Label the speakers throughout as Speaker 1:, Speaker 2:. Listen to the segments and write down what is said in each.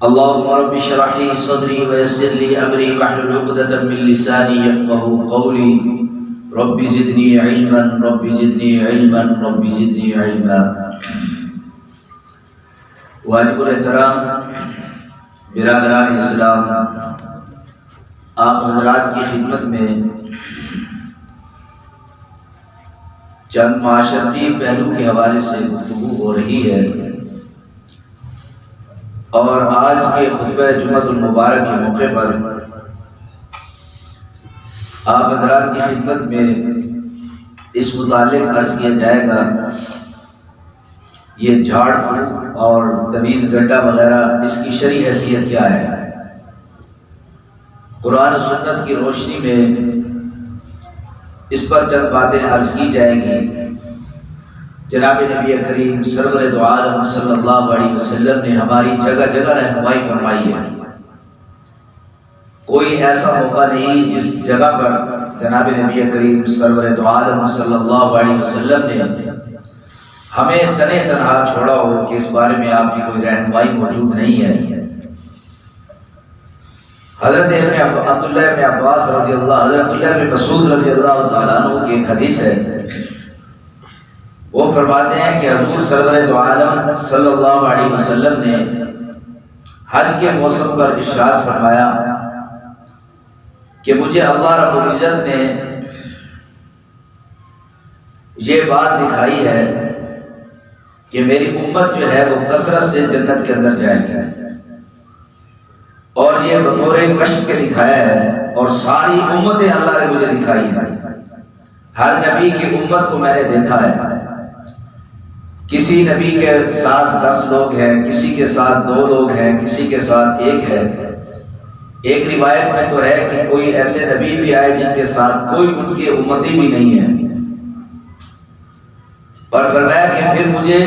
Speaker 1: اللهم رب اشرح لي صدري ويسر لي امري واحلل عقدة من لساني يفقهوا قولي رب زدني علما رب زدنی علما رب زدنی علما۔ واجب الاحترام برادران اسلام، آپ حضرات کی خدمت میں چند معاشرتی پہلو کے حوالے سے گفتگو ہو رہی ہے، اور آج کے خطبہ جمعۃ المبارک کے موقع پر آپ حضرات کی خدمت میں اس متعلق عرض کیا جائے گا یہ جھاڑ پھونک اور تمیز گڈھا وغیرہ اس کی شرعی حیثیت کیا ہے۔ قرآن و سنت کی روشنی میں اس پر چند باتیں عرض کی جائیں گی۔ جناب نبی کریم سرور دو عالم صلی اللہ علیہ وسلم نے ہماری جگہ جگہ رہنمائی فرمائی ہے۔ کوئی ایسا موقع نہیں جس جگہ پر جناب نبی کریم سرور دو عالم صلی اللہ علیہ وسلم نے ہمیں تنے تنہا چھوڑا ہو کہ اس بارے میں آپ کی کوئی رہنمائی موجود نہیں ہے۔ حضرت عبداللہ ابن عباس رضی اللہ، حضرت عبداللہ ابن مسعود رضی اللہ تعالیٰ عنہ کی ایک حدیث ہے، وہ فرماتے ہیں کہ حضور سرور دو عالم صلی اللہ علیہ وسلم نے حج کے موسم پر ارشاد فرمایا کہ مجھے اللہ رب العزت نے یہ بات دکھائی ہے کہ میری امت جو ہے وہ کثرت سے جنت کے اندر جائے گی، اور یہ بطور کشف کے دکھایا ہے، اور ساری امتیں اللہ نے مجھے دکھائی ہے۔ ہر نبی کی امت کو میں نے دیکھا ہے، کسی نبی کے ساتھ 10 لوگ ہیں، کسی کے ساتھ 2 لوگ ہیں، کسی کے ساتھ 1 ہے۔ ایک روایت میں تو ہے کہ کوئی ایسے نبی بھی آئے جن کے ساتھ کوئی ان کی امتی بھی نہیں ہے، اور فرمایا کہ پھر مجھے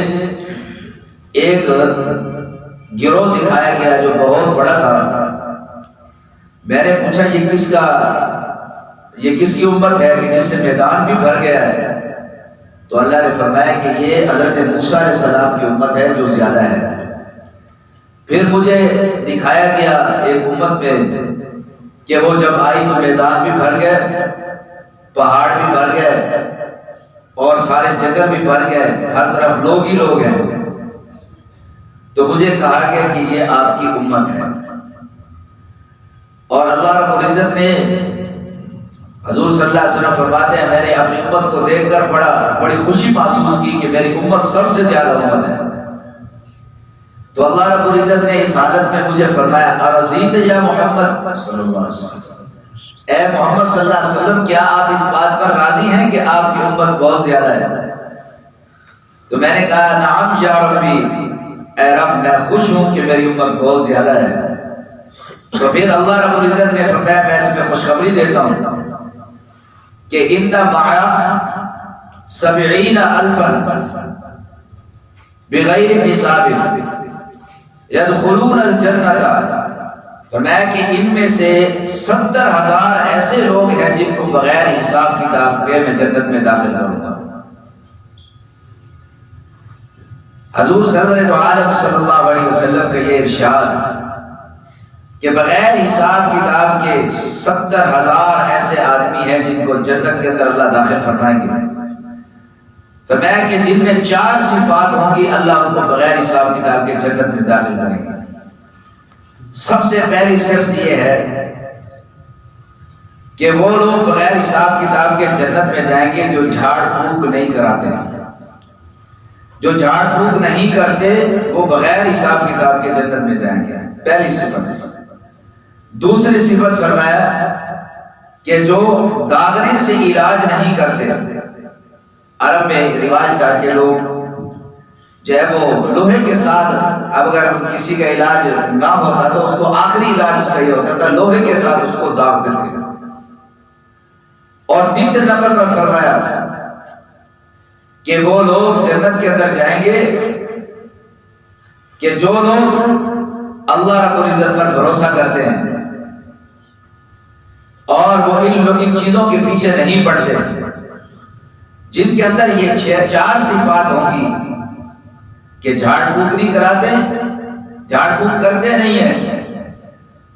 Speaker 1: ایک گروہ دکھایا گیا جو بہت بڑا تھا۔ میں نے پوچھا یہ کس کی امت ہے کہ جس سے میدان بھی بھر گیا ہے؟ تو اللہ نے فرمایا کہ یہ حضرت موسیٰ علیہ السلام کی امت ہے جو زیادہ ہے۔ پھر مجھے دکھایا گیا ایک امت میں کہ وہ جب آئی تو میدان بھی بھر گئے، پہاڑ بھی بھر گئے، اور سارے جنگل بھی بھر گئے، ہر طرف لوگ ہی لوگ ہیں۔ تو مجھے کہا گیا کہ یہ آپ کی امت ہے، اور اللہ رب العزت نے حضور صلی اللہ علیہ وسلم فرماتے ہیں میں نے اپنی امت کو دیکھ کر بڑی خوشی محسوس کی کہ میری امت سب سے زیادہ امت ہے۔ تو اللہ رب العزت نے اس حالت میں مجھے فرمایا ارضیت یا محمد صلی اللہ علیہ وسلم، اے محمد صلی اللہ علیہ وسلم کیا آپ اس بات پر راضی ہیں کہ آپ کی امت بہت زیادہ ہے؟ تو میں نے کہا نعم یا ربی، اے رب میں خوش ہوں کہ میری امت بہت زیادہ ہے۔ تو پھر اللہ رب العزت نے فرمایا میں تمہیں خوشخبری دیتا ہوں کہ ان معا 70,000 بغیر حساب يدخلون الجنة، فرمایا کہ ان میں سے 70,000 ایسے لوگ ہیں جن کو بغیر حساب کتاب کے میں جنت میں داخل کروں گا۔ حضور سرور دو عالم صلی اللہ علیہ وسلم کا یہ ارشاد کہ بغیر حساب کتاب کے 70,000 ایسے آدمی ہیں جن کو جنت کے اندر اللہ داخل فرمائیں گے۔ فرمایا کہ جن میں 4 صفات ہوں گی اللہ ان کو بغیر حساب کتاب کے جنت میں داخل کریں گے۔ سب سے پہلی صفت یہ ہے کہ وہ لوگ بغیر حساب کتاب کے جنت میں جائیں گے جو جھاڑ پھونک نہیں کراتے ہیں۔ جو جھاڑ پھونک نہیں کرتے وہ بغیر حساب کتاب کے جنت میں جائیں گے، پہلی صفت۔ دوسری صفت فرمایا کہ جو داغنے سے علاج نہیں کرتے۔ عرب میں رواج تھا کہ لوگ جو ہے وہ لوہے کے ساتھ، اب اگر کسی کا علاج نہ ہوتا تو اس کو آخری علاج اس کا یہ ہوتا تھا لوہے کے ساتھ اس کو داغ دیتے۔ اور تیسرے نمبر پر فرمایا کہ وہ لوگ جنت کے اندر جائیں گے کہ جو لوگ اللہ رب العزت پر بھروسہ کرتے ہیں اور وہ ان چیزوں کے پیچھے نہیں پڑتے، جن کے اندر یہ 4 صفات ہوں گی کہ جھاڑ پھونک نہیں کراتے، جھاڑ پھونک کرتے نہیں ہیں،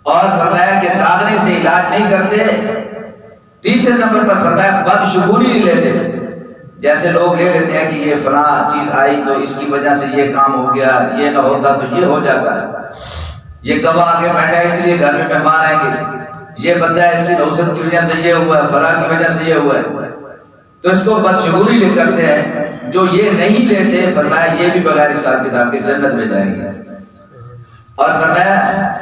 Speaker 1: اور فرمایا کہ داغنے سے علاج نہیں کرتے۔ تیسرے نمبر پر فرمایا بدشگونی نہیں لیتے، جیسے لوگ لے لیتے ہیں کہ یہ فلاں چیز آئی تو اس کی وجہ سے یہ کام ہو گیا، یہ نہ ہوتا تو یہ ہو جاتا ہے، یہ گواہ آگے بیٹھا ہے اس لیے گھر میں مہمان آئیں گے، یہ بندہ ہے اس کی نوسط کی وجہ سے یہ ہوا ہے، فلاں کی وجہ سے یہ ہوا ہے، تو اس کو بدشگونی لے کرتے ہیں۔ جو یہ نہیں لیتے فرمایا یہ بھی بغیر حساب کتاب کے جنت میں جائیں گے۔ اور فرمایا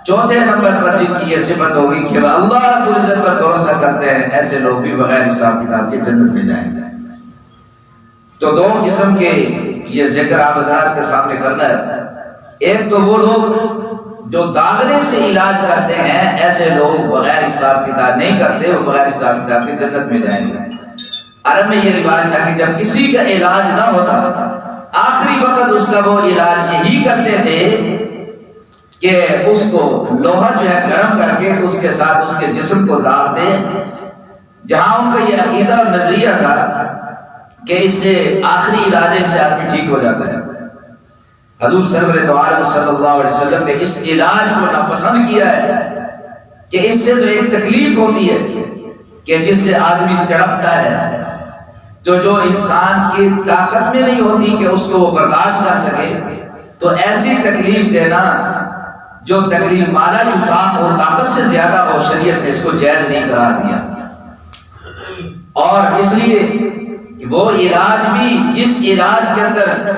Speaker 1: چوتھے نمبر پر جن کی یہ صفت ہوگی کہ وہ اللہ رب العزت پر بھروسہ کرتے ہیں، ایسے لوگ بھی بغیر حساب کتاب کے جنت میں جائیں گے۔ تو دو قسم کے یہ ذکر آپ حضرات کے سامنے کرنا ہے۔ ایک تو وہ لوگ جو داغنے سے علاج کرتے ہیں، ایسے لوگ بغیر حساب کتاب نہیں کرتے، وہ بغیر حساب کتاب کے جنت میں جائیں گے۔ عرب میں یہ روایت تھا کہ جب کسی کا علاج نہ ہوتا، آخری وقت اس کا وہ علاج یہی کرتے تھے کہ اس کو لوہا جو ہے گرم کر کے اس کے ساتھ اس کے جسم کو داغتے، جہاں ان کا یہ عقیدہ اور نظریہ تھا کہ اس سے آخری علاج سے آدمی ٹھیک ہو جاتا ہے۔ حضور سرور دو عالم صلی اللہ علیہ وسلم نے اس علاج کو ناپسند کیا ہے کہ اس سے تو ایک تکلیف ہوتی ہے کہ جس سے آدمی تڑپتا ہے، جو انسان کی طاقت میں نہیں ہوتی کہ اس کو وہ برداشت کر سکے، تو ایسی تکلیف دینا جو تکلیف مالا جو طاقت ہو، طاقت سے زیادہ ہو، شریعت نے اس کو جائز نہیں قرار دیا۔ اور اس لیے کہ وہ علاج بھی جس علاج کے اندر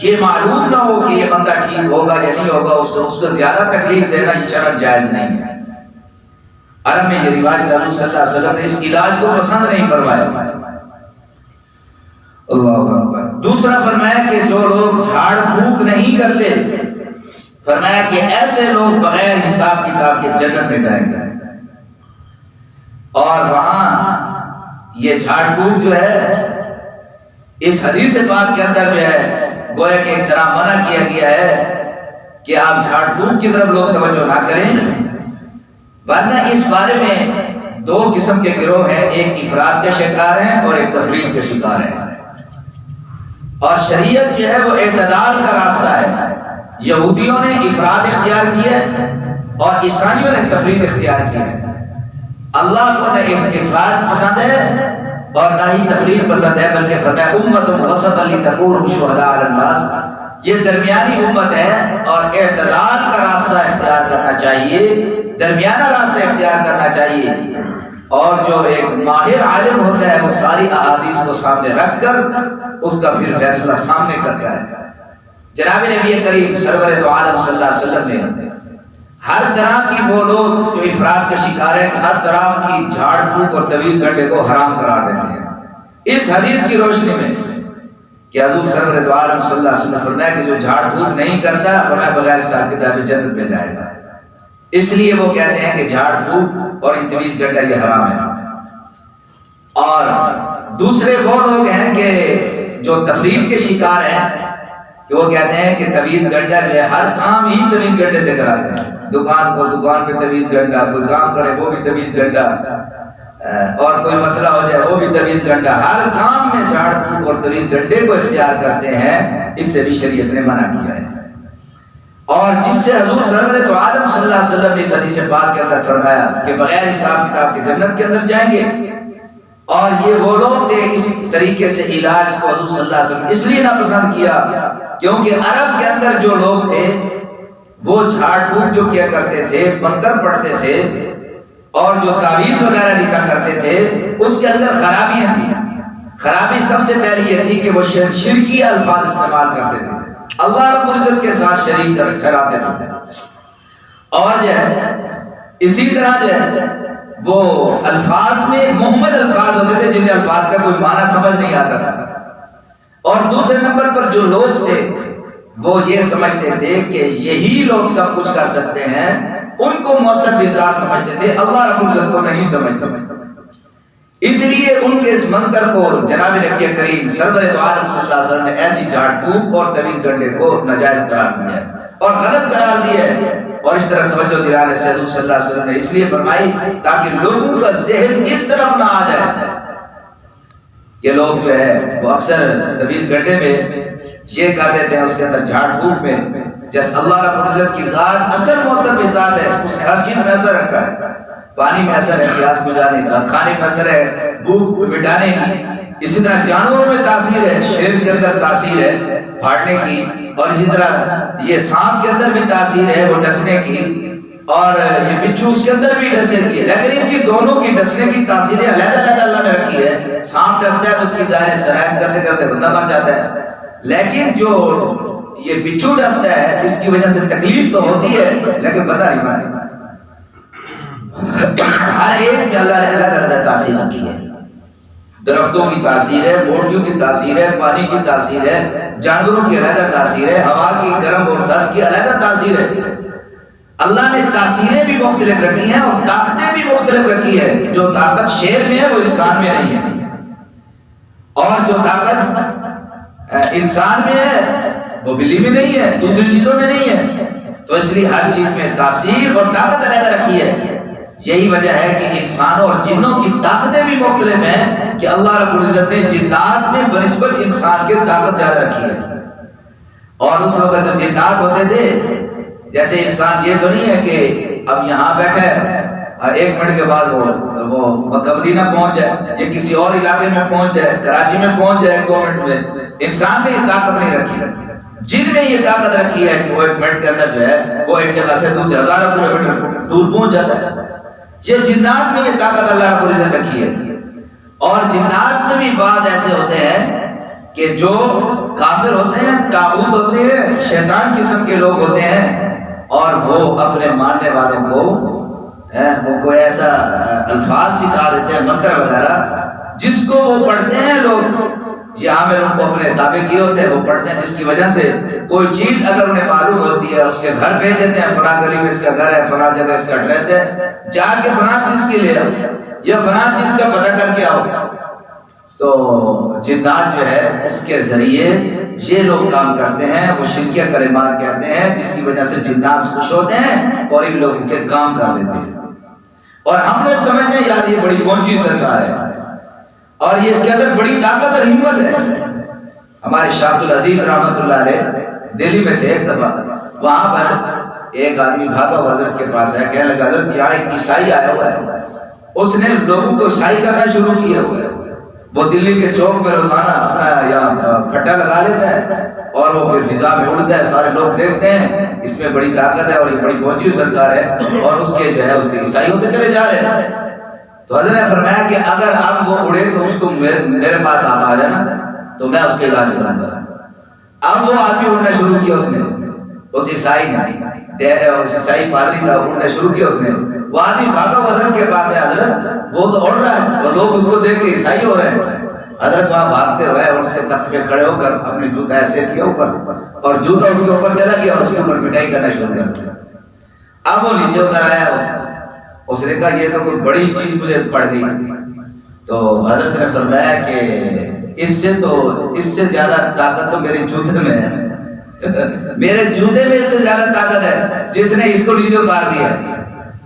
Speaker 1: یہ معلوم نہ ہو کہ یہ بندہ ٹھیک ہوگا یا نہیں ہوگا، اس کو زیادہ تکلیف دینا یہ شرعاً جائز نہیں ہے۔ عرب میں یہ روایت حضور صلی اللہ علیہ وسلم نے اس علاج کو پسند نہیں فرمایا۔ اللہ اکبر۔ دوسرا فرمایا کہ جو لوگ جھاڑ پھونک نہیں کرتے، فرمایا کہ ایسے لوگ بغیر حساب کتاب کے جنت میں جائیں گے۔ اور وہاں یہ جھاڑ پھونک جو ہے اس حدیث پاک کے اندر جو ہے گویا کہ ایک طرح منع کیا گیا ہے کہ آپ جھاڑ پھونک کی طرف لوگ توجہ نہ کریں، ورنہ اس بارے میں دو قسم کے گروہ ہیں، ایک افراد کے شکار ہیں اور ایک تفرید کے شکار ہیں۔ اور شریعت جو ہے وہ اعتدال کا راستہ ہے۔ یہودیوں نے افراد اختیار کیا ہے اور عیسائیوں نے تفرید اختیار کیا ہے۔ اللہ کو نہ افراد پسند ہے اور نہ ہی تفرید پسند ہے، بلکہ فرمایا امت وسطا لتکونوا شہداء علی الناس، یہ درمیانی امت ہے اور اعتدال کا راستہ اختیار کرنا چاہیے، درمیانہ راستہ اختیار کرنا چاہیے۔ اور جو ایک ماہر عالم ہوتا ہے وہ ساری احادیث کو سامنے رکھ کر اس کا پھر فیصلہ سامنے کرتا ہے۔ جناب نبی کریم سرور دو عالم صلی اللہ علیہ وسلم نے ہر طرح کی وہ لوگ جو افراد کا شکار ہیں، ہر طرح کی جھاڑ پھونک اور تویز گھنٹے کو حرام قرار دیتے ہیں اس حدیث کی روشنی میں کہ حضور سرور دو عالم صلی اللہ علیہ وسلم نے فرمایا کہ جو جھاڑ پھونک نہیں کرتا فرمایا بغیر حساب کتاب جنت میں جائے گا۔ اس لیے وہ کہتے ہیں کہ جھاڑ پھونک اور تویز گھنٹا یہ حرام ہے۔ اور دوسرے وہ لوگ ہیں کہ جو تفرید کے شکار ہیں کہ وہ کہتے ہیں کہ تویز گھنٹا جو ہے ہر کام ہی تویز گھنٹے سے کراتے ہیں، دکان پہ تویز گھنٹا، کوئی کام کرے وہ بھی تویز گھنٹا، اور کوئی مسئلہ ہو جائے وہ بھی تویز گھنٹا، ہر کام میں جھاڑ پھونک اور تویز گھنٹے کو اختیار کرتے ہیں۔ اس سے بھی شریعت نے منع کیا ہے۔ اور جس سے حضور سرور دو عالم صلی اللہ علیہ وسلم نے اس حدیث پاک کے اندر فرمایا کہ بغیر حساب کتاب کے جنت کے اندر جائیں گے۔ اور یہ وہ لوگ تھے، اس طریقے سے علاج کو حضور صلی اللہ علیہ وسلم اس لیے ناپسند کیا کیونکہ عرب کے اندر جو لوگ تھے وہ جھاڑ پھونک جو کیا کرتے تھے، منتر پڑھتے تھے اور جو تعویذ وغیرہ لکھا کرتے تھے اس کے اندر خرابیاں تھیں۔ خرابی سب سے پہلی یہ تھی کہ وہ شرکی الفاظ استعمال کرتے تھے، اللہ رب العزت کے ساتھ شریک ٹھہراتے تھے۔ اور جو ہے اسی طرح جو ہے وہ الفاظ میں محمد الفاظ ہوتے تھے جن الفاظ کا کوئی معنی سمجھ نہیں آتا تھا۔ اور دوسرے نمبر پر جو لوگ تھے وہ یہ سمجھتے تھے کہ یہی لوگ سب کچھ کر سکتے ہیں، ان کو مؤثر بذات سمجھتے تھے، اللہ رب العزت کو نہیں سمجھتے۔ اس لیے ان کے اس منتر کو جناب نبی کریم سرور دو عالم صلی اللہ علیہ وسلم نے ایسی جھاڑ پھونک اور تویز گھنٹے کو ناجائز قرار دیا ہے اور غلط قرار دیا ہے۔ اور اس طرح توجہ دلانے سے حضور صلی اللہ علیہ وسلم نے اس لیے فرمائی تاکہ لوگوں کا ذہن اس طرف نہ آ جائے کہ لوگ جو ہے وہ اکثر تویز گھنٹے میں یہ کر دیتے ہیں، اس کے اندر جھاڑ پھونک میں جیسے اللہ رب العزت کی ذات اثر مؤثر بھی ذات ہے، اس نے ہر چیز میں اثر رکھا ہے، پانی میں اثر ہے پیاس بجھانے کا، کھانے میں اثر ہے بھوک مٹانے کی، اسی طرح جانوروں میں تاثیر ہے، شیر کے اندر تاثیر ہے پھاڑنے کی، اور اسی طرح یہ سانپ کے اندر بھی تاثیر ہے وہ ڈسنے کی، اور یہ بچھو اس کے اندر بھی ڈسے کی ہے، لیکن ان کی دونوں کی ڈسنے کی تاثیریں علیحدہ علیحدہ اللہ نے رکھی ہے۔ سانپ ڈستا ہے تو اس کی ظاہر سرایت کرتے کرتے بندہ مر جاتا ہے، لیکن جو یہ بچھو ڈستا ہے اس کی وجہ سے تکلیف تو ہوتی ہے لیکن بندہ نہیں مرتا۔ ہر ایک میں اللہ نے علیحدہ علیحدہ تاثیر رکھی ہے، درختوں کی تاثیر ہے، بوٹیوں کی تاثیر ہے، پانی کی تاثیر ہے، جانوروں کی علیحدہ تاثیر ہے، ہوا کی گرم اور سرد کی علیحدہ تاثیر ہے۔ اللہ نے تاثیریں بھی مختلف رکھی ہیں اور طاقتیں بھی مختلف رکھی ہے۔ جو طاقت شیر میں ہے وہ انسان میں نہیں ہے، اور جو طاقت انسان میں ہے وہ بلی میں نہیں ہے، دوسری چیزوں میں نہیں ہے۔ تو اس لیے ہر چیز میں تاثیر اور طاقت علیحدہ رکھی ہے۔ یہی وجہ ہے کہ انسانوں اور جنوں کی طاقتیں بھی مختلف ہیں، کہ اللہ رب العزت نے جنات میں بنسبت انسان کے طاقت زیادہ رکھی ہے۔ اور اس وقت جو جنات ہوتے تھے، جیسے انسان یہ تو نہیں ہے کہ اب یہاں بیٹھے ایک منٹ کے بعد وہ مکہ مدینہ پہنچ جائے، یا کسی اور علاقے میں پہنچ جائے، کراچی میں پہنچ جائے 2 منٹ میں۔ انسان میں یہ طاقت نہیں رکھی، جن میں یہ طاقت رکھی ہے کہ وہ 1 منٹ کے اندر جو ہے وہ ایک جگہ سے دوسرے ہزاروں کلومیٹر دور پہنچ جاتا ہے۔ یہ جنات میں یہ طاقت اللہ رب العزت رکھی ہے۔ اور جنات میں بھی بعض ایسے ہوتے ہیں کہ جو کافر ہوتے ہیں، طاغوت ہوتے ہیں، شیطان قسم کے لوگ ہوتے ہیں، اور وہ اپنے ماننے والوں کو وہ کوئی ایسا الفاظ سکھا دیتے ہیں منتر وغیرہ، جس کو وہ پڑھتے ہیں لوگ، یہ عامل ان کو اپنے تابع کیے ہوتے ہیں، وہ پڑھتے ہیں، جس کی وجہ سے کوئی چیز اگر انہیں معلوم ہوتی ہے اس کے گھر بھیج دیتے ہیں، فلاں گلی میں اس کا گھر ہے، فلاں جگہ اس کا ایڈریس ہے، جا کے فلاں چیز کے لے آؤ یا فلاں چیز کا پتہ کر کے آؤ۔ تو جنات جو ہے اس کے ذریعے یہ لوگ کام کرتے ہیں، وہ شرکیہ کلمات کہتے ہیں، جس کی وجہ سے جنات خوش ہوتے ہیں اور ان لوگ ان کے کام کر لیتے ہیں۔ اور ہم لوگ سمجھتے ہیں یار یہ بڑی پہنچی سرکار ہے اور یہ اس کے اندر بڑی طاقت اور ہمت ہے۔ ہمارے شاہ عبد العزیز رحمۃ اللہ علیہ دہلی میں تھے، ایک دفعہ وہاں پر ایک آدمی بھاگا حضرت کے پاس ہے، کہنے لگا حضرت یار ایک عیسائی آیا ہوا ہے، اس نے لوگوں کو عیسائی کرنا شروع کیا ہوا ہے، وہ دلی کے چوک میں روزانہ اپنا یا پھٹا لگا لیتا ہے اور وہ پھر فضا میں اڑتا ہے، سارے لوگ دیکھتے ہیں اس میں بڑی طاقت ہے اور یہ بڑی پہنچی سرکار ہے، اور اس کے جو ہے اس کے عیسائی ہوتے چلے جا رہے ہیں۔ تو حضرت نے فرمایا کہ اگر اب وہ اڑے تو اس کو میرے پاس آپ آ جانا تو میں اس کے علاج کروں گا۔ اب وہ آدمی اڑنا شروع کیا، اس نے اس عیسائی پادری تھا، اڑنا شروع کیا اس نے۔ وہ آدمی بھاگا حضرت کے پاس ہے، حضرت وہ تو اڑ رہا ہے، اور لوگ اس کو دیکھ کے عیسائی ہو رہے ہیں۔ حضرت وہاں بھاگتے ہوئے اور اس کے تخت پہ کھڑے ہو کر اپنے جوتا ایسے کیا اوپر، اور جوتا اس کے اوپر چلا گیا اور اس کے اوپر پٹائی کرنا شروع کر دیا۔ اب وہ نیچے اتر آیا، اس نے کہا یہ تو کوئی بڑی چیز مجھے پڑ گئی۔ تو حضرت نے فرمایا کہ اس سے زیادہ طاقت تو میرے جوتے میں ہے، میرے جوتے میں اس سے زیادہ طاقت ہے جس نے اس کو نیچے اتار دیا۔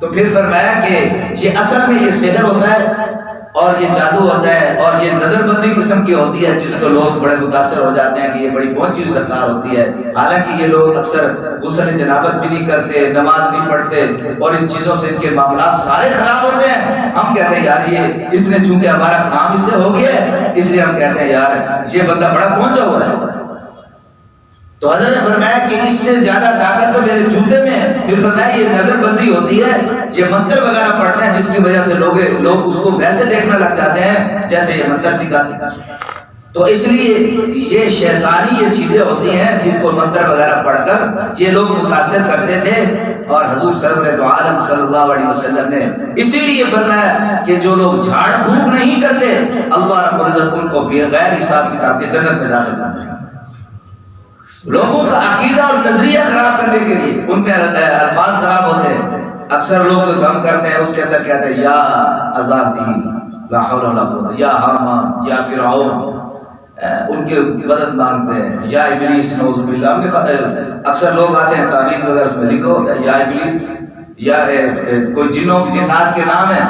Speaker 1: تو پھر فرمایا کہ یہ اصل میں یہ سحر ہوتا ہے اور یہ جادو ہوتا ہے اور یہ نظر بندی قسم کی ہوتی ہے، جس کو لوگ بڑے متاثر ہو جاتے ہیں کہ یہ بڑی پہنچی سرکار ہوتی ہے۔ حالانکہ یہ لوگ اکثر غسل جنابت بھی نہیں کرتے، نماز نہیں پڑھتے، اور ان چیزوں سے ان کے معاملات سارے خراب ہوتے ہیں۔ ہم کہتے ہیں یار یہ اس نے چونکہ ہمارا کام اس سے ہو گیا ہے، اس لیے ہم کہتے ہیں یار یہ بندہ بڑا پہنچا ہوا ہے۔ تو حضرت نے فرمایا کہ اس سے زیادہ طاقت تو میرے جوتے میں ہے۔ پھر فرمایا یہ نظر بندی ہوتی ہے، یہ منتر وغیرہ پڑھتے ہیں جس کی وجہ سے لوگ اس کو ویسے دیکھنے لگ جاتے ہیں جیسے یہ منتر سکھاتے ہیں۔ تو اس لیے یہ شیطانی یہ چیزیں ہوتی ہیں جن کو منتر وغیرہ پڑھ کر یہ لوگ متاثر کرتے تھے، اور حضور سرور دو عالم صلی اللہ علیہ وسلم نے اسی لیے فرمایا کہ جو لوگ جھاڑ پھونک نہیں کرتے اللہ رب العزت ان کو بغیر حساب کتاب کے جنت میں داخل کرتے ہیں۔ لوگوں کا عقیدہ اور نظریہ خراب کرنے کے لیے ان میں الفاظ خراب ہوتے ہیں۔ اکثر لوگ جو دم کرتے ہیں اس کے اندر کہتے ہیں یا عزازیل لا حول ولا قوت، یا حامان، یا فرعون، ان کے مدد مانگتے ہیں، یا ابلیس نعوذ باللہ۔ اکثر لوگ آتے ہیں تعویذ وغیرہ اس میں لکھا ہوتا ہے یا ابلیس، یا کوئی جنات کے نام ہے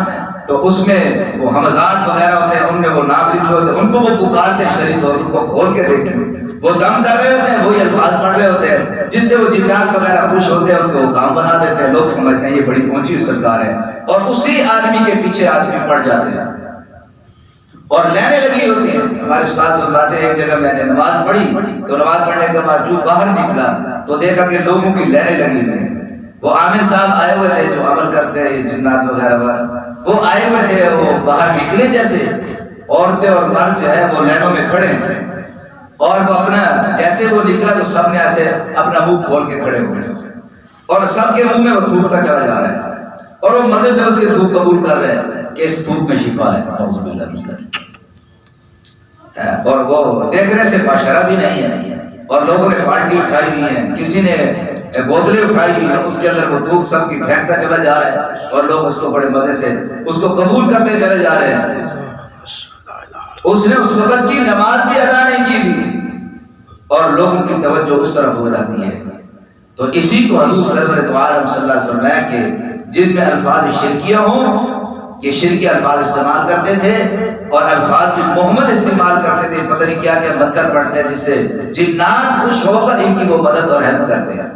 Speaker 1: تو اس میں وہ حمزات وغیرہ ہوتے ہیں، ان میں وہ نام لکھے ہوتے ہیں، ان کو وہ پکارتے ہیں شریف، اور ان کو کھول کے دیکھیں وہ دم کر رہے ہوتے ہیں، وہی الفاظ پڑھ رہے ہوتے ہیں جس سے وہ جنات وغیرہ خوش ہوتے ہیں، ان کو کام بنا دیتے ہیں، لوگ سمجھتے ہیں یہ بڑی پہنچی ہوئی سرکار ہے، اور اسی آدمی کے پیچھے آدمی پڑ جاتے ہیں اور لینے لگی ہوتی ہیں۔ ہمارے استاد فرماتے ہیں ایک جگہ میں نے نماز پڑھی تو نماز پڑھنے کے بعد جو باہر نکلا تو دیکھا کہ لوگوں کی لینے لگی ہوئی ہیں۔ وہ عامر صاحب آئے ہوئے تھے جو عمل کرتے ہیں یہ جنات وغیرہ وہ آئے ہوئے تھے، وہ باہر نکلے جیسے عورتیں اور مرد جو ہے وہ لینوں میں کھڑے ہیں، اور وہ اپنا جیسے وہ نکلا تو سب نے ایسے اپنا منہ کھول کے کھڑے ہو گئے اور سب کے منہ میں وہ تھوکتا چلا جا رہا ہے اور وہ مزے سے اس کی تھوک قبول کر رہے ہیں کہ اس تھوک میں شفا ہے، اعوذ باللہ من ذلک۔ اور وہ دیکھنے سے معاشرہ بھی نہیں ہے، اور لوگوں نے پارٹی اٹھائی ہوئی ہے، کسی نے بوتلیں اٹھائی ہوئی ہیں، اس کے اندر وہ تھوک سب کی پھینکتا چلا جا رہا ہے اور لوگ اس کو بڑے مزے سے اس کو قبول کرتے چلے جا رہے ہیں۔ اس نے اس وقت کی نماز بھی ادا نہیں کی تھی اور لوگوں کی توجہ اس طرف ہو جاتی ہے۔ تو اسی کو حضور سرور دو عالم صلی اللہ علیہ وسلم فرمایا کہ جن میں الفاظ شرکیہ ہوں کہ شرکی الفاظ استعمال کرتے تھے اور الفاظ بھی محمد استعمال کرتے تھے، پتہ نہیں کیا کیا منتر پڑھتے ہیں جس سے جنات خوش ہو کر ان کی وہ مدد اور ہیلپ کرتے ہیں۔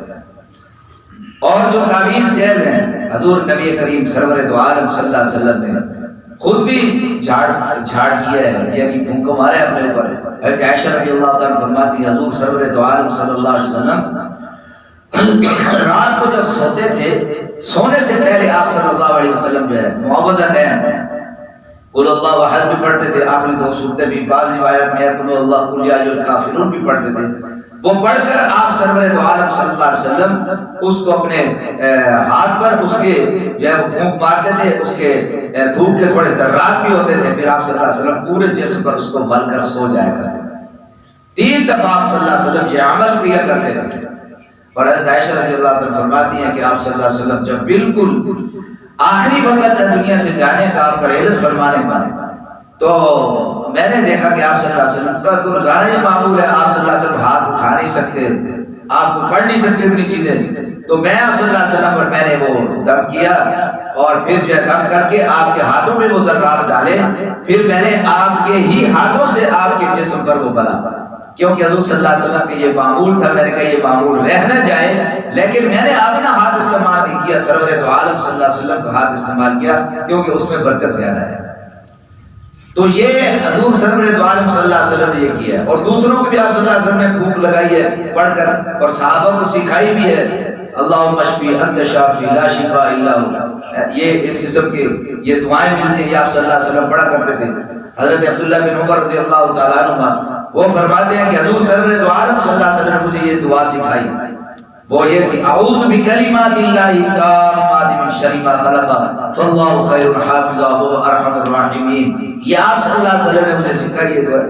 Speaker 1: اور جو تعویذ جیز ہیں حضور نبی کریم سرور دو عالم صلی اللہ علیہ وسلم نے خود بھی جھاڑ کیا ہے، یعنی پھونکو مارے اپنے اوپر۔ حضرت عائشہ رضی اللہ تعالیٰ فرماتی حضور سرور دو عالم صلی اللہ علیہ وسلم رات کو جب سوتے تھے، سونے سے پہلے آپ صلی اللہ علیہ وسلم جو ہے معوذتین قل اللہ احد بھی پڑھتے تھے، آخری دو سورتیں بھی، بعض روایات میں قل اللہ قل یا ایھا الکافرون بھی پڑھتے تھے۔ وہ پڑھ کر آپ سرور دو عالم صلی اللہ علیہ وسلم اس کو اپنے ہاتھ پر اس کے جو ہے وہ پھونک مارتے تھے، اس کے دھوپ کے تھوڑے ذرات بھی ہوتے تھے، پھر آپ صلی اللہ علیہ وسلم پورے جسم پر اس کو مل کر سو جایا کرتے تھے۔ 3 دفعہ آپ صلی اللہ علیہ وسلم یہ عمل کیا کرتے تھے۔ اور حضرت عائشہ رضی اللہ عنہ فرماتی ہیں کہ آپ صلی اللہ علیہ وسلم جب بالکل آخری وقت دنیا سے جانے کا آپ کا رحلت فرمانے کا، تو میں نے دیکھا کہ آپ صلی اللہ علیہ وسلم کا تو روزانہ یہ معمول ہے، آپ صلی اللہ علیہ وسلم ہاتھ اٹھا نہیں سکتے، آپ کو پڑھ نہیں سکتے اتنی چیزیں، تو میں آپ صلی اللہ علیہ وسلم پر میں نے وہ دم کیا اور پھر جو ہے دم کر کے آپ کے ہاتھوں میں وہ ذرات ڈالے، پھر میں نے آپ کے ہی ہاتھوں سے آپ کے جسم پر وہ بلا، کیونکہ حضور صلی اللہ علیہ وسلم کا یہ معمول تھا۔ میں نے کہا یہ معمول رہ نہ جائے، لیکن میں نے اپنا ہاتھ استعمال نہیں کیا، سرور دو عالم صلی اللہ علیہ وسلم کا ہاتھ استعمال کیا کیونکہ اس میں برکت زیادہ ہے۔ تو یہ حضور سرور دو عالم صلی اللہ علیہ وسلم نے یہ کیا ہے، اور دوسروں کو بھی آپ صلی اللہ علیہ وسلم نے پھونک لگائی ہے پڑھ کر، اور صحابہ کو سکھائی بھی ہے، اللہم اشفی انت شافی لا شفاء الا انت، یہ اس قسم کے یہ دعائیں ملتی ہیں، یہ آپ صلی اللہ علیہ وسلم پڑھا کرتے تھے۔ حضرت عبداللہ بن عمر رضی اللہ تعالیٰ عنہ وہ فرماتے ہیں کہ حضور سرور دو عالم صلی اللہ علیہ وسلم نے مجھے یہ دعا سکھائی، وہ یہ تھی اعوذ بکلمات اللہ التامات من شر ما خلق فاللہ خیر حافظا وهو ارحم الراحمین۔ یہ آپ صلی اللہ علیہ وسلم نے مجھے سکھائی یہ دعا،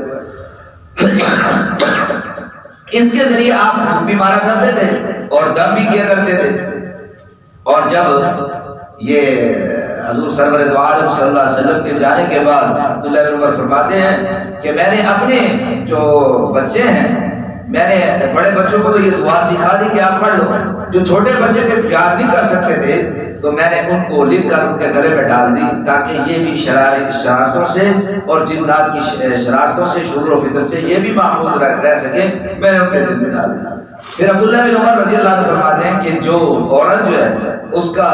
Speaker 1: اس کے ذریعے آپ بھی مارا کرتے تھے اور دم بھی کیا کرتے تھے۔ اور جب یہ حضور سرور دو عالم صلی اللہ علیہ وسلم کے جانے کے بعد عبداللہ بن عمر فرماتے ہیں کہ میں نے اپنے جو بچے ہیں، میں نے بڑے بچوں کو تو یہ دعا سکھا دی کہ آپ پڑھ لو، جو چھوٹے بچے تھے یاد نہیں کر سکتے تھے تو میں نے ان کو لکھ کر ان کے گلے میں ڈال دی تاکہ یہ بھی شرارتوں سے اور جنات کی شرارتوں سے، شرور و فتن سے یہ بھی محفوظ رہ سکے، میں نے ان کے دل میں ڈال دی۔ پھر عبداللہ بن عمر رضی اللہ عنہ فرماتے ہیں کہ جو عورت جو ہے اس کا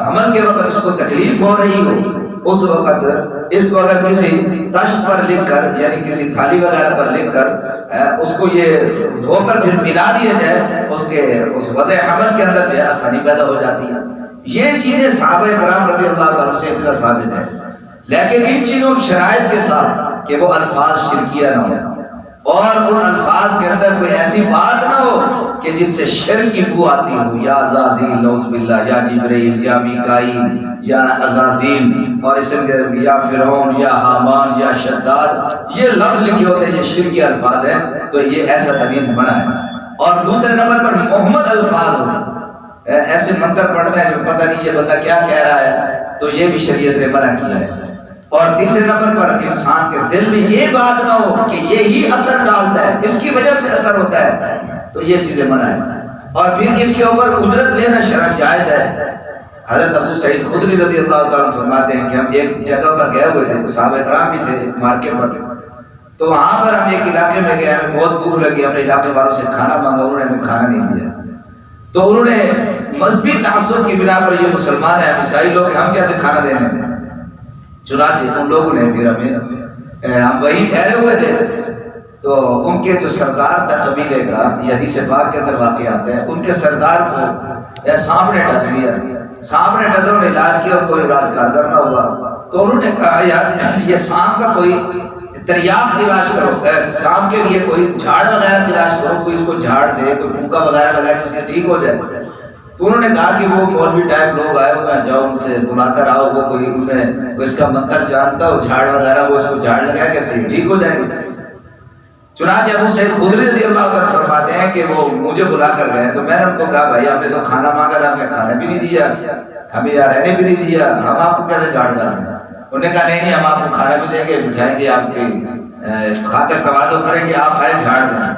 Speaker 1: حمل کے وقت اس کو تکلیف ہو رہی ہو، اس وقت اس کو اگر کسی تشت پر لکھ کر یعنی کسی تھالی وغیرہ پر لکھ کر اس کو یہ دھو کر پھر پلا دیا جائے، اس وضع حمل کے اندر جو ہے آسانی پیدا ہو جاتی ہے۔ یہ چیزیں صحابہ کرام رضی اللہ عنہ سے اتنا ثابت ہے، لیکن ان چیزوں کی شرائط کے ساتھ کہ وہ الفاظ شرکیہ نہ ہو اور ان الفاظ کے اندر کوئی ایسی بات نہ ہو کہ جس سے شرک کی بو آتی ہو، یا عزازیل نعوذ باللہ، یا جبرائیل، یا میکائیل، یا عزازیل، اور اس کے یا فرعون، یا حامان، یا شداد، یہ لفظ لکھے ہوتے ہیں، یہ شرکی الفاظ ہیں، تو یہ ایسا حدیث منع ہے۔ اور دوسرے نمبر پر محمد الفاظ ہو، ایسے منتر پڑھتا ہے جو پتہ نہیں یہ بندہ کیا کہہ رہا ہے، تو یہ بھی شریعت نے منع کیا ہے۔ اور تیسرے نمبر پر انسان کے دل میں یہ بات نہ ہو کہ یہی اثر ڈالتا ہے، اس کی وجہ سے اثر ہوتا ہے، تو یہ چیزیں منع ہے۔ اور پھر اس کے اوپر اجرت لینا شرعاً جائز ہے۔ حضرت ابو سعید خدری رضی اللہ تعالیٰ عنہ فرماتے ہیں کہ ہم ایک جگہ پر گئے ہوئے تھے، صحابہ کرام بھی تھے، ایک مارکیٹ پر، تو وہاں پر ہم ایک علاقے میں گئے، ہمیں بہت بھوک لگی، ہم نے علاقے والوں سے کھانا مانگا، انہوں نے ہمیں کھانا نہیں دیا. تو انہوں نے مذہبی تعصب کی بنا پر یہ مسلمان ہیں، عیسائی لوگ ہیں، ہم کیسے کھانا دینے دیں. چنانچہ ان لوگوں نے پھر ہم وہیں ٹھہرے ہوئے تھے، تو ان کے جو سردار تھا قبیلے کا، یہ حدیث پاک کے اندر واقع آتا ہے، ان کے سردار کو سانپ نے ڈس لیا. سانپ نے ڈسا، انہوں نے علاج کیا اور کوئی علاج کارگر نہ ہوا. تو انہوں نے کہا یار یہ سانپ کا کوئی تریاق تلاش کرو، سانپ کے لیے کوئی جھاڑ وغیرہ تلاش کرو، کوئی اس کو جھاڑ دے، کوئی پھونکا وغیرہ لگائے جس سے ٹھیک ہو جائے. تو انہوں نے کہا کہ وہ مولوی ٹائپ لوگ آئے ہوئے ہیں، جاؤ ان سے بلا کر آؤ، وہ کوئی ان میں وہ اس کا منتر جانتا ہو، جھاڑ وغیرہ وہ اس کو جھاڑ لگائے کیسے ٹھیک ہو جائے گا. چنانچہ ابو سعید خدری رضی اللہ عنہ فرماتے ہیں کہ وہ مجھے بلا کر گئے، تو میں نے ان کو کہا بھائی ہم نے تو کھانا مانگا تھا، ہم نے کھانا بھی نہیں دیا، ہمیں یہاں رہنے بھی نہیں دیا، ہم آپ کو کیسے جھاڑ کر دیں. انہوں نے کہا نہیں ہم آپ کو کھانا بھی دیں گے، بٹھائیں گے، آپ کی خاطر تواضع کریں گے، آپ آئے جھاڑ دیں.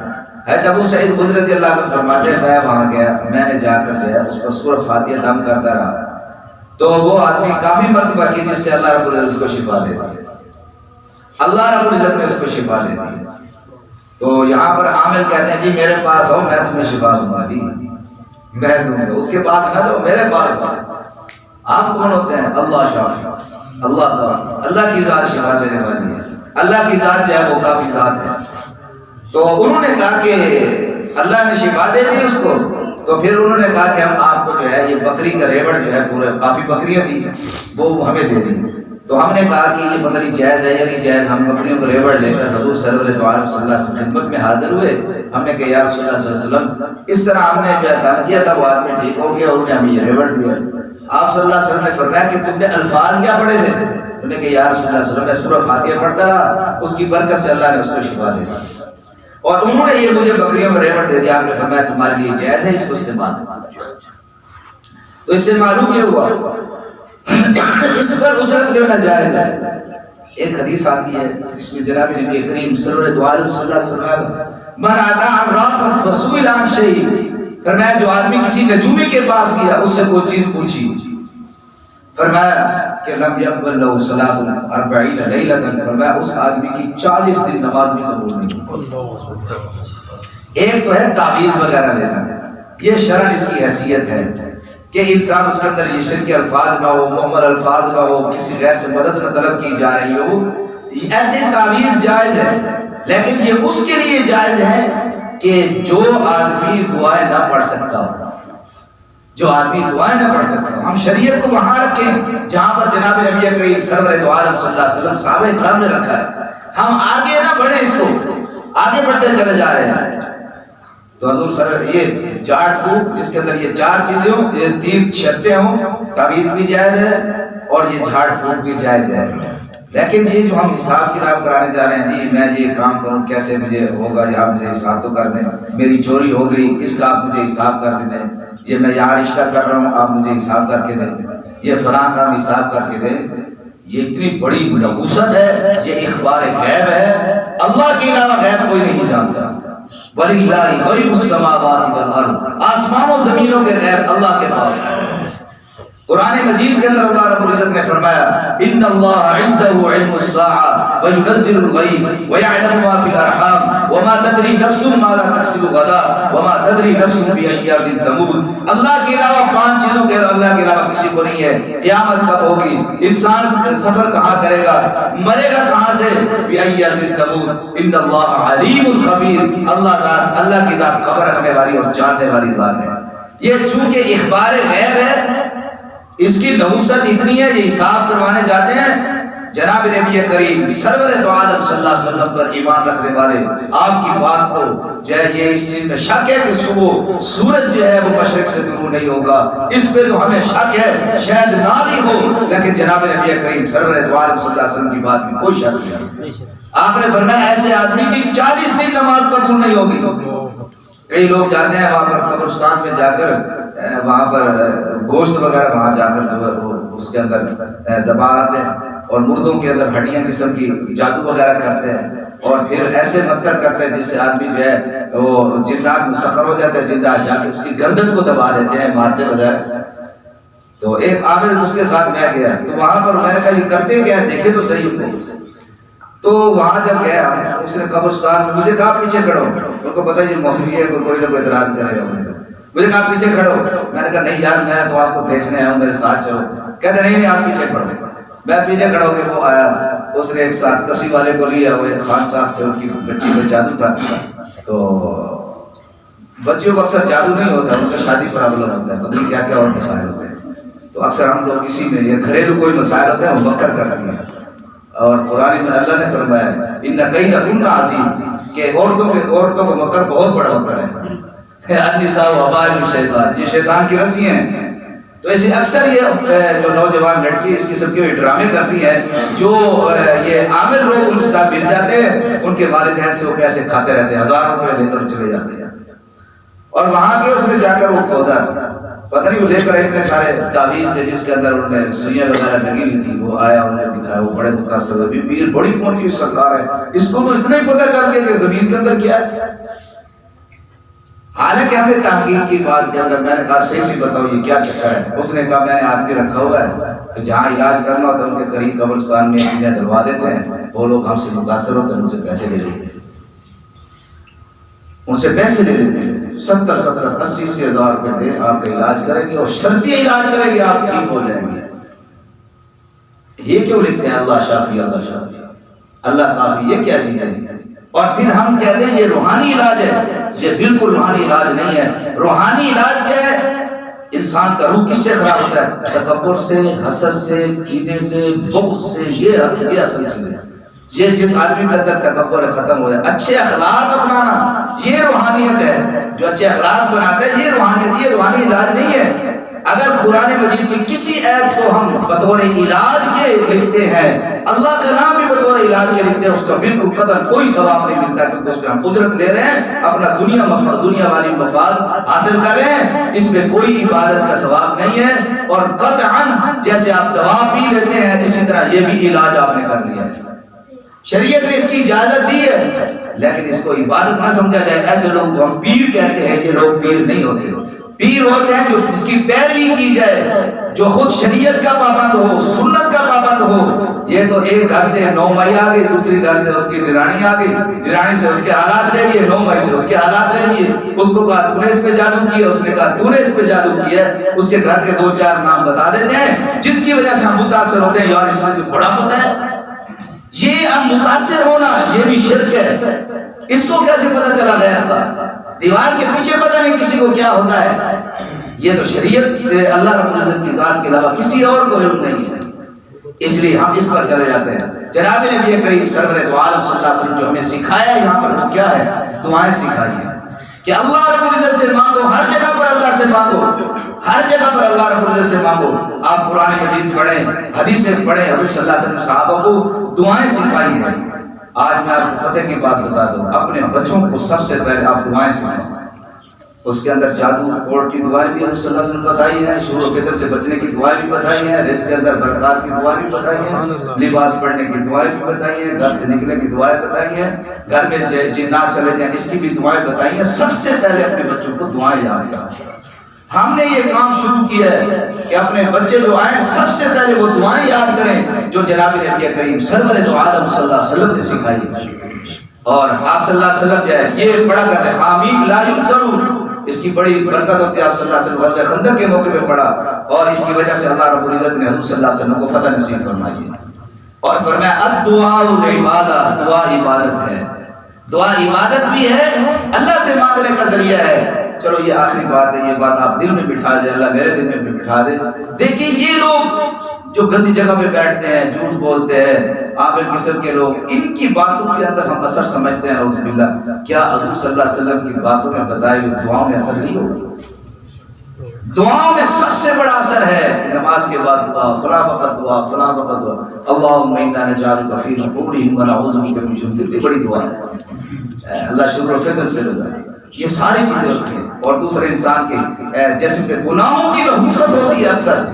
Speaker 1: حضرت ابو سعید خدری رضی اللہ عنہ فرماتے ہیں میں وہاں گیا، میں نے جا کر گیا اس پر سورۃ فاتحہ دم کرتا رہا، تو وہ آدمی کافی مرتبہ کی جس سے اللہ رب العزت کو شفا دے دی، اللہ رب العزت نے اس کو شفا دے دی. تو یہاں پر عامل کہتے ہیں جی میرے پاس ہو میں تمہیں شفا دوں گا، جی میں دوں گا، اس کے پاس نہ دو، میرے پاس دو. آپ کون ہوتے ہیں؟ اللہ شافی، اللہ تعالیٰ، اللہ کی ذات شفا دینے والی ہے، اللہ کی ذات جو ہے وہ کافی ذات ہے. تو انہوں نے کہا کہ اللہ نے شفا دے دی اس کو. تو پھر انہوں نے کہا کہ ہم آپ کو جو ہے یہ بکری کا ریوڑ جو ہے پورے کافی بکریاں تھی وہ ہمیں دے دیں. تو ہم نے کہا کہ یہ بکری جائز ہے یا نہیں جائز. ہم بکریوں کو ریوڑ لے کر حضور صلی اللہ علیہ وسلم کی خدمت میں حاضر ہوئے. ہم نے کہا یا رسول اللہ صلی اللہ علیہ وسلم اس طرح ہم نے جو ہے دم کیا تھا، وہ آدمی ٹھیک ہو گیا اور انہوں نے ہمیں یہ ریوڑ دیا. آپ صلی اللہ علیہ وسلم نے فرمایا کہ تم نے الفاظ کیا پڑھے تھے؟ انہوں نے کہا یا رسول اللہ صلی اللہ علیہ وسلم میں سورۃ فاتحہ پڑھتا رہا، اس کی برکت سے اللہ نے اس کو شفا دے دی. اور انہوں نے یہ مجھے بکریوں کا ریوڑ دے دیا. آپ نے فرمایا تمہارے لیے جائز ہے اس کو استعمال. تو اس سے معلوم یہ ہوا اس پر اجرت لینا جائز ہے. ایک حدیث آتی ہے جس میں جناب نبی کریم صلی اللہ علیہ وسلم فرمایا من اتا عرافا فسئل عن شيء، فرمایا جو آدمی کسی نجومی کے پاس گیا اس سے کوئی چیز پوچھی، فرمایا کہ لم يقبل له صلاۃ 40 لیلۃ، فرمایا اس آدمی کی 40 دن نماز بھی قبول نہیں ہوئی. ایک تو ہے تعویذ وغیرہ لینا، یہ شرع اس کی حیثیت ہے کہ انسان اس کے اندر یہ شرک الفاظ نہ ہو، محمل الفاظ نہ ہو، کسی غیر سے مدد نہ طلب کی جا رہی ہو. ایسے تعویذ جائز ہے، لیکن یہ اس کے لیے جائز ہے کہ جو آدمی دعائیں نہ پڑھ سکتا ہو، جو آدمی دعائیں نہ پڑھ سکتا ہو. ہم شریعت کو وہاں رکھیں جہاں پر جناب نبی کریم سرور دو عالم صلی اللہ علیہ وسلم صحابہ اکرام نے رکھا ہے. ہم آگے نہ بڑھیں، اس کو آگے بڑھتے چلے جا رہے ہیں. تو حضور سر یہ جھاڑ پھونک جس کے اندر یہ 4 چیزیں ہوں، یہ 3 شرطیں ہوں، تعویذ بھی جائز ہے اور یہ جھاڑ پھونک بھی جائز ہے. لیکن یہ جو ہم حساب کتاب کرانے جا رہے ہیں، جی میں یہ کام کروں کیسے مجھے ہوگا، یا آپ مجھے حساب تو کر دیں، میری چوری ہو گئی اس کا آپ مجھے حساب کر دیں، یہ میں یہاں رشتہ کر رہا ہوں آپ مجھے حساب کر کے دیں، یہ فلاں کام حساب کر کے دیں. یہ اتنی بڑی نحوست ہے، یہ اخبار غیب ہے. اللہ کے علاوہ غیب کوئی نہیں جانتا. وَلِلَّهِ غَيْبُ السَّمَاوَاتِ وَالْأَرْضِ، آسمانوں زمینوں کے غیب اللہ کے پاس ہے. قرآن مجید کے اندر اللہ رب العزت نے فرمایا ان اللہ عنده علم الساعة وينزل الغيث ويعلم ما في الارحام وما تدري نفس ماذا تكسب غدا وما تدري نفس بأي ارض تموت. اللہ کے علاوہ 5 چیزوں کے اللہ کے علاوہ کسی کو نہیں ہے. قیامت کب ہوگی، انسان سفر کہاں کرے گا، مرے گا کہاں سے، بأي ارض تموت. ان اللہ علیم خبیر، اللہ کی ذات خبر رکھنے والی اور جاننے والی ذات ہے. یہ چونکہ اخبار غیب ہے، اس کی نحوست اتنی ہے، یہ حساب کروانے جاتے ہیں. جناب نبی کریم سرور دو عالم صلی اللہ علیہ وسلم پر ایمان رکھنے والے آپ کی بات کو جو ہے یہ اس چیز میں شک ہے کہ صبح سورج جو ہے وہ مشرق سے طلوع نہیں ہوگا، اس پہ تو ہمیں شک ہے، شاید نہ بھی ہو، لیکن جناب نبی کریم سرور دو عالم صلی اللہ علیہ وسلم کی بات میں کوئی شک نہیں. آپ نے فرمایا ایسے آدمی کی 40 دن نماز قبول نہیں ہوگی. کئی لوگ جاتے ہیں وہاں پر قبرستان میں جا کر وہاں پر گوشت وغیرہ وہاں جا کر جو ہے وہ اس کے اندر دبا آتے ہیں اور مردوں کے اندر ہڈیاں قسم کی جادو وغیرہ کرتے ہیں اور پھر ایسے منتر کرتے ہیں جس سے آدمی جو ہے وہ جنات مسخر ہو جاتے ہیں، جنات جا کے اس کی گردن کو دبا دیتے ہیں مارتے بغیر. تو ایک عامل اس کے ساتھ میں گیا تو وہاں پر میں نے کہا یہ کرتے کیا ہے دیکھے تو صحیح. تو تو وہاں جب گیا تو اس نے قبرستان میں مجھے کہا پیچھے کھڑو، ان کو پتہ یہ مولوی ہے کوئی نہ کوئی اعتراض کرے گا، مجھے کہا پیچھے کھڑو، میں نے کہا نہیں یار میں تو آپ کو دیکھنے آیا ہوں، میرے ساتھ چلو، کہتے نہیں آپ پیچھے کھڑو، میں پیچھے کھڑا ہو کے وہ آیا، اس نے ایک ساتھ کسی والے کو لیا، وہ ایک خان صاحب تھے، ان کی بچی پہ جادو تھا، تو بچیوں کو اکثر جادو نہیں ہوتا، ان کا شادی پرابلم ہوتا ہے، پتہ نہیں کیا کیا اور مسائل ہوتے ہیں، تو اکثر ہم لوگ اسی میں یہ گھریلو کوئی مسائل ہوتے ہیں وہ مکر کرتی ہیں، اور قرآن میں اللہ نے فرمایا ان کیدکن عظیم کہ عورتوں کو مکر بہت بڑا مکر ہے، النساء حبال الشیطان، یہ شیطان کی رسی ہیں۔ تو ایسے اکثر یہ جو نوجوان لڑکی اس قسم کے ڈرامے کرتی ہیں، جو یہ عامل لوگ ان کے ساتھ مل جاتے ہیں، ان کے والدین سے وہ پیسے کھاتے رہتے ہیں، 1000 روپے لے کر چلے جاتے ہیں، اور وہاں کے اس نے جا کر وہ کھودا، پتہ نہیں وہ لے کر اتنے سارے تعویذ تھے جس کے اندر انہوں نے سوئیاں وغیرہ لگی ہوئی تھی، وہ آیا انہوں نے دکھایا، وہ بڑے متاثر ہوئے، پیر بڑی موٹی سرکار ہے، اس کو تو اتنا ہی پتہ چل گیا کہ زمین کے اندر کیا ہے، حالانکہ ہم نے تحقیق کی بات کے اندر میں نے کہا صحیح سے بتاؤ یہ کیا چکر ہے، اس نے کہا میں نے آدمی رکھا ہوا ہے کہ جہاں علاج کرنا ہوتا ہے ان کے قریب قبرستان میں چیزیں ڈلوا دیتے ہیں، وہ لوگ ہم سے متاثر ہوتے ہیں، ان سے پیسے لے لیتے ہیں، ان سے پیسے لے لیتے ہیں، 70 80 ہزار روپے دے آپ کا علاج کریں گے، اور شرطی علاج کریں گے آپ ٹھیک ہو جائیں گے۔ یہ کیوں لکھتے ہیں اللہ شافی اللہ شافی اللہ کافی، یہ کیا چیز ہے؟ اور پھر ہم کہتے ہیں یہ روحانی علاج ہے، یہ بالکل روحانی علاج نہیں ہے۔ روحانی علاج کیا ہے؟ انسان کا روح کس سے خراب ہوتا ہے؟ تکبر سے، حسد سے، کینے سے، بغض سے، یہ اصل چیز ہے۔ یہ جس آدمی کے اندر تکبر ختم ہو جائے، اچھے اخلاق اپنانا، یہ روحانیت ہے۔ جو اچھے اخلاق بناتا ہے یہ روحانیت، یہ روحانی علاج نہیں ہے۔ اگر قرآن مجید کی کسی آیت کو ہم بطور علاج کے لکھتے ہیں، اللہ کا نام بھی بطور علاج کے لکھتے ہیں، اس کا بالکل قدر کوئی ثواب نہیں ملتا، کیونکہ اس پہ ہم اجرت لے رہے ہیں، اپنا دنیا والی مفاد حاصل کر رہے ہیں، اس میں کوئی عبادت کا ثواب نہیں ہے۔ اور قطعاً جیسے آپ دوا پی لیتے ہیں اسی طرح یہ بھی علاج آپ نے کر لیا ہے، شریعت نے اس کی اجازت دی ہے، لیکن اس کو عبادت نہ سمجھا جائے۔ ایسے لوگ کو ہم پیر کہتے ہیں، یہ لوگ پیر نہیں ہوتے، پیر ہوتے ہیں جو جس کی پیروی کی جائے، جو خود شریعت کا پابند ہو، سنت کا پابند ہو۔ یہ تو ایک گھر سے 9 مائی آ گئی، دوسری گھر سے اس کی ڈرانی آ گئی، ڈرانی سے اس کے حالات لے لیے، 9 مائی سے اس کے حالات لے لیے، اس کو کہا تو نے اس پہ جادو کیا، اس نے کہا تو نے اس پہ جادو کیا، اس کے گھر کے 2-4 نام بتا دیتے ہیں، جس کی وجہ سے ہم متاثر ہوتے ہیں، یار اس میں بڑا پتہ ہے۔ یہ اب متاثر ہونا یہ بھی شرک ہے۔ اس کو کیسے پتہ چلا غیر کا؟ دیوار کے پیچھے پتہ نہیں کسی کو کیا ہوتا ہے۔ یہ تو شریعت اللہ رب العزت کی ذات کے علاوہ کسی اور کو علم نہیں ہے، اس لیے ہم اس پر چلے جاتے ہیں۔ جناب نبی کریم سرور دو عالم صلی اللہ علیہ وسلم جو ہمیں سکھایا ہے یہاں پر وہ کیا ہے؟ دعائیں سکھائی ہیں کہ اللہ رب العزت سے مانگو، ہر جگہ پر اللہ سے مانگو، ہر جگہ پر اللہ رب العزت سے مانگو۔ آپ قرآن مجید پڑھیں، حدیثیں پڑھیں، حضور صلی اللہ علیہ وسلم صحابہ کو دعائیں سکھائی ہیں۔ آج میں آپ کو پتہ کی بات بتا دوں، اپنے بچوں کو سب سے پہلے آپ دعائیں سکھائیں۔ اس کے اندر جادو توڑ کی دعائیں بھی حضور صلی اللہ علیہ وسلم بتائی ہیں، شور و فکر سے بچنے کی دعائیں بھی بتائی ہیں، رزق کے اندر برکات کی دعائیں بھی بتائی ہیں، لباس پڑھنے کی دعائیں بھی بتائی ہیں، گھر سے نکلنے کی دعائیں بتائی ہیں، گھر میں جنات چلے جائیں اس کی بھی دعائیں بتائی ہیں۔ سب سے پہلے اپنے بچوں کو دعائیں یاد کریں۔ ہم نے یہ کام شروع کیا ہے کہ اپنے بچے جو آئیں سب سے پہلے وہ دعائیں یاد کریں جو جناب نبی کریم سرور دو عالم صلی اللہ علیہ وسلم نے سکھائی۔ اور آپ صلی اللہ علیہ وسلم جو ہے یہ پڑھا کرتے ہیں حامیم لا یکسرون، اس کی بڑی برکت ہوتی ہے۔ آپ صلی اللہ علیہ وسلم غزوہ خندق کے موقع پہ پڑھا اور اس کی وجہ سے اللہ رب العزت نے حضور صلی اللہ علیہ وسلم کو فتح نصیب فرمائی اور فرمایا الدعاء عبادہ، دعا عبادت ہے، دعا عبادت بھی ہے، اللہ سے مانگنے کا ذریعہ ہے۔ چلو یہ آخری بات ہے، یہ بات آپ دل میں بٹھا دیں، اللہ میرے دل میں بٹھا دے۔ دیکھیں یہ لوگ جو گندی جگہ پہ بیٹھتے ہیں، جھوٹ بولتے ہیں، عابل قسم کے لوگ، ان کی باتوں کے اندر ہم اثر سمجھتے ہیں نعوذ باللہ۔ کیا حضور صلی اللہ علیہ وسلم کی باتوں میں بتائے ہوئے دعاؤں میں اثر نہیں ہوگی؟ دعاؤں میں سب سے بڑا اثر ہے نماز کے بعد دعا، فلاں وقت دعا، فلاں وقت دعا، اللہم انا نجعلک فی نحورہم ونعوذ بک من شرورہم، کتنی بڑی دعا ہے، اللہ شکر و فطر سے بتائے۔ یہ ساری چیزیں ہوتی ہیں۔ اور دوسرے انسان کے جسم پہ گناہوں کی نحوست ہوتی ہے اکثر،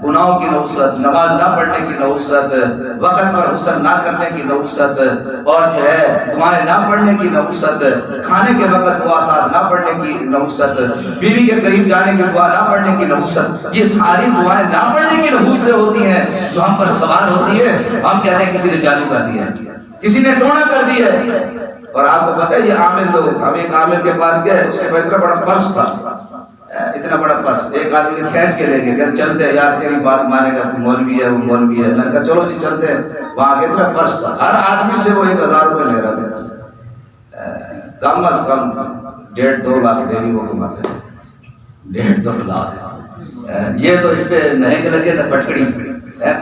Speaker 1: گناہوں کی نحوست، نماز نہ پڑھنے کی نحوست، وقت پر غسل نہ کرنے کی نحوست، اور جو ہے دعائیں نہ پڑھنے کی نحوست، کھانے کے وقت دعا ساتھ نہ پڑھنے کی نحوست، بیوی کے قریب جانے کی دعا نہ پڑھنے کی نحوست، یہ ساری دعائیں نہ پڑھنے کی نحوستیں ہوتی ہیں جو ہم پر سوار ہوتی ہے. ہم کہتے ہیں کسی نے جادو کر دیا ہے، کسی نے ٹونا کر دیا ہے. اور آپ کو پتہ ہے یہ عامل لوگ، ہم ایک عامل کے پاس گئے، اس کے پاس اتنا بڑا پرس تھا، اتنا بڑا پرس، ایک آدمی کھینچ کے لے گئے کہ چلتے ہیں یار تیری بات مانے گا، تو مولوی ہے وہ مولوی ہے. میں نے کہا چلو جی چلتے ہیں. وہاں کے اتنا پرس تھا، ہر آدمی سے وہ 1000 روپے لے رہا تھا، کم از کم 1.5-2 لاکھ ڈیلی وہ کماتے ہیں، 1.5-2 لاکھ. یہ تو اس پہ نہیں لگے نہ پٹکڑی،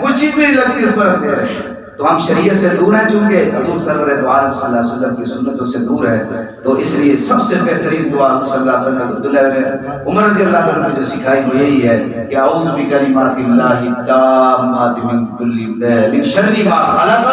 Speaker 1: کچھ چیز بھی نہیں لگتی اس پر ہم دے رہے ہیں. تو ہم شریعت سے دور ہیں، چونکہ حضور سرور دو عالم صلی اللہ علیہ وسلم کی سنتوں سے دور ہیں، تو اس لیے سب سے بہترین دعا حضور صلی اللہ علیہ وسلم عبداللہ بن عمر رضی اللہ عنہ نے جو سکھائی وہ یہی ہے کہ اعوذ بکلمات اللہ التامات من شر ما خلق.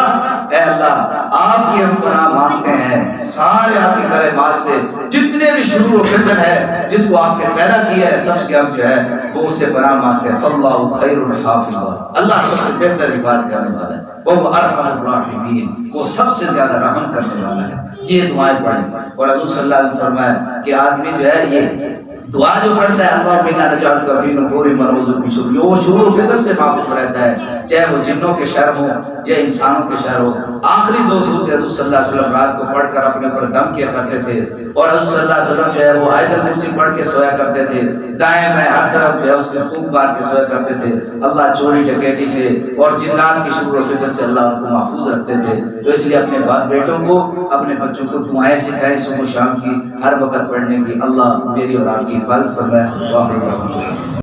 Speaker 1: اے اللہ آپ کی ہم پناہ مانگتے ہیں سارے آپ کے کلمات سے، جتنے بھی شرور و فتن ہے جس کو آپ نے پیدا کیا ہے سب کے ہم جو ہے وہ اس سے پناہ مانگتے ہیں. فاللہ خیر الحافظ، اللہ سب سے بہتر حفاظت کرنے والا ہے، وہ ارحم الراحمین، وہ سب سے زیادہ رحم کرنے والا ہے. یہ دعائیں پڑھیں. اور حضور صلی اللہ علیہ وسلم فرمایا کہ آدمی جو ہے یہ دعا جو پڑھتا ہے اللہ انا نجعلک فی نحور من ونعوذ بک من شرور، وہ شرور و فتن سے محفوظ رہتا ہے، چاہے وہ جنوں کے شر ہو یا انسانوں کے شر ہو. آخری 2 سورتیں حضور صلی اللہ علیہ وسلم رات کو پڑھ کر اپنے اوپر دم کیا کرتے تھے، اور حضور صلی اللہ علیہ وسلم جو ہے وہ آیت الکرسی پڑھ کے سویا کرتے تھے، دائیں بائیں ہر طرف جو ہے اس کے خوب بار کے سویا کرتے تھے. اللہ چوری ڈکیتی سے اور جنات کی شرور و فتن سے اللہ ان کو محفوظ رکھتے تھے. تو اس لیے اپنے بیٹوں کو، اپنے بچوں کو دعائیں سکھائیں صبح و شام کی، ہر وقت پڑھنے کی. اللہ میری اور آپ کی حفاظت فرمائے.